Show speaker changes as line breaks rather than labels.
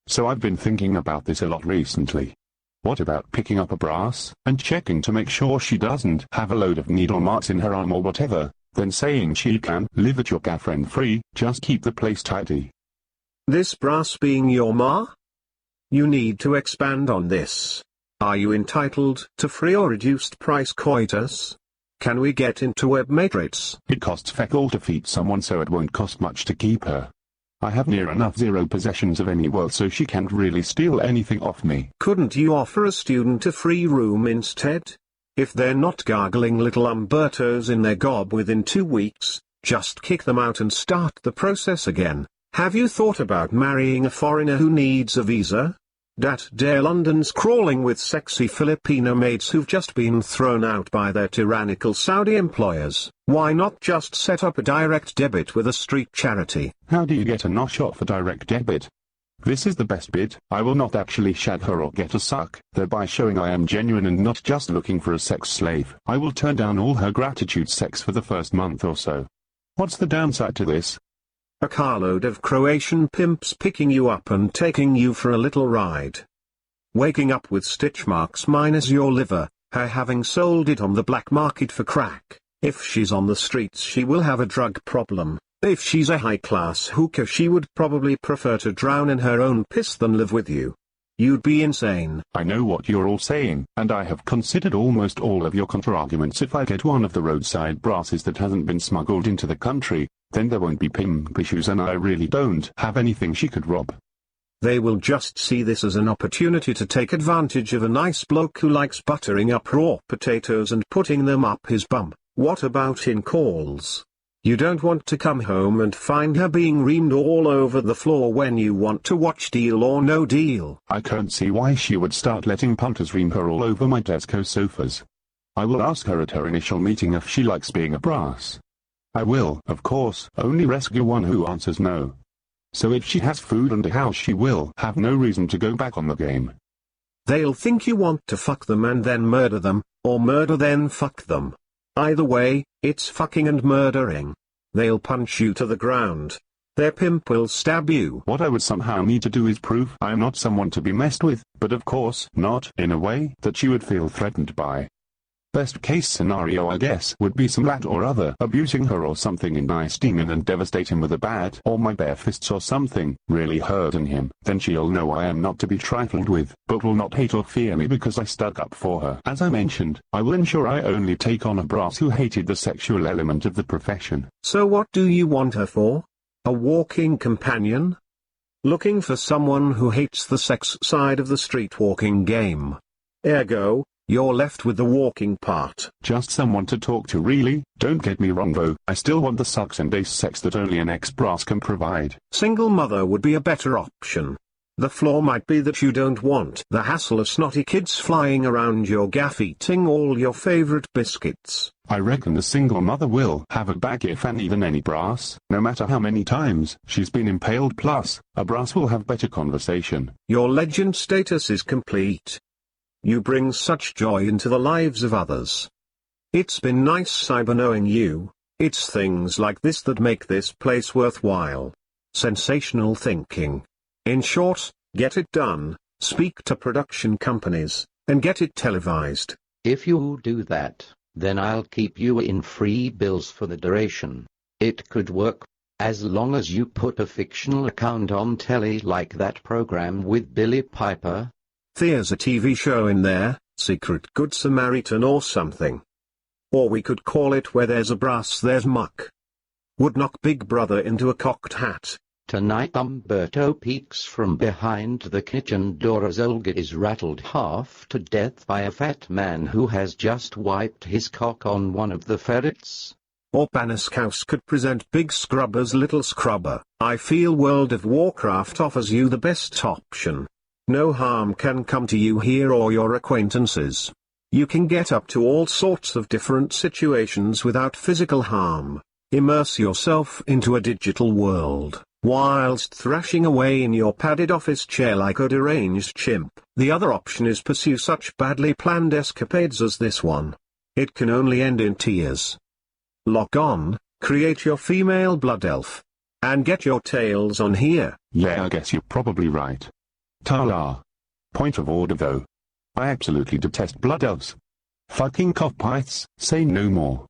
So I've been thinking about this a lot recently. What about picking up a brass, and checking to make sure she doesn't have a load of needle marks in her arm or whatever, then saying she can live at your girlfriend free, just keep the place tidy.
This brass being your ma? You need to expand on this. Are you entitled to free or reduced price coitus? Can we get into web matrix?
It costs feck all to feed someone, so it won't cost much to keep her. I have near enough zero possessions of any worth, so she can't really steal anything off me.
Couldn't you offer a student a free room instead? If they're not gargling little Umbertos in their gob within 2 weeks, just kick them out and start the process again. Have you thought about marrying a foreigner who needs a visa? Dat dare London's crawling with sexy Filipino maids who've just been thrown out by their tyrannical Saudi employers. Why not just set up a direct debit with a street charity?
How do you get a notch off a direct debit? This is the best bit. I will not actually shag her or get a suck, thereby showing I am genuine and not just looking for a sex slave. I will turn down all her gratitude sex for the first month or so. What's the downside to this?
A carload of Croatian pimps picking you up and taking you for a little ride. Waking up with stitch marks minus your liver, her having sold it on the black market for crack. If she's on the streets, she will have a drug problem. If she's a high-class hooker, she would probably prefer to drown in her own piss than live with you. You'd be insane.
I know what you're all saying, and I have considered almost all of your counter-arguments. If I get one of the roadside brasses that hasn't been smuggled into the country, then there won't be pimp issues, and I really don't have anything she could rob.
They will just see this as an opportunity to take advantage of a nice bloke who likes buttering up raw potatoes and putting them up his bum. What about in calls? You don't want to come home and find her being reamed all over the floor when you want to watch Deal or No Deal.
I can't see why she would start letting punters ream her all over my desk or sofas. I will ask her at her initial meeting if she likes being a brass. I will, of course, only rescue one who answers no. So if she has food and a house, she will have no reason to go back on the game.
They'll think you want to fuck them and then murder them, or murder then fuck them. Either way, it's fucking and murdering. They'll punch you to the ground. Their pimp will stab you.
What I would somehow need to do is prove I am not someone to be messed with, but of course, not in a way that she would feel threatened by. Best case scenario, I guess, would be some lad or other abusing her or something in nice demon and devastate him with a bat or my bare fists or something, really hurting him. Then she'll know I am not to be trifled with, but will not hate or fear me because I stuck up for her. As I mentioned, I will ensure I only take on a brass who hated the sexual element of the profession.
So what do you want her for? A walking companion? Looking for someone who hates the sex side of the street walking game. Ergo, you're left with the walking part.
Just someone to talk to, really. Don't get me wrong though, I still want the sucks and ace sex that only an ex-brass can provide.
Single mother would be a better option. The flaw might be that you don't want the hassle of snotty kids flying around your gaff eating all your favorite biscuits.
I reckon the single mother will have a bag if and even any brass, no matter how many times she's been impaled, plus, a brass will have better conversation.
Your legend status is complete. You bring such joy into the lives of others. It's been nice cyber knowing you. It's things like this that make this place worthwhile. Sensational thinking. In short, get it done, speak to production companies, and get it televised.
If you do that, then I'll keep you in free bills for the duration. It could work, as long as you put a fictional account on telly like that program with Billy Piper.
There's a TV show in there, Secret Good Samaritan or something. Or we could call it Where There's a Brass There's Muck. Would knock Big Brother into a cocked hat.
Tonight Umberto peeks from behind the kitchen door as Olga is rattled half to death by a fat man who has just wiped his cock on one of the ferrets.
Or Panaskaus could present Big Scrubber's Little Scrubber. I feel World of Warcraft offers you the best option. No harm can come to you here or your acquaintances. You can get up to all sorts of different situations without physical harm. Immerse yourself into a digital world, whilst thrashing away in your padded office chair like a deranged chimp. The other option is pursue such badly planned escapades as this one. It can only end in tears. Log on, create your female blood elf, and get your tails on here.
Yeah, I guess you're probably right. Ta-la. Point of order though. I absolutely detest blood elves. Fucking cockpiths, say no more.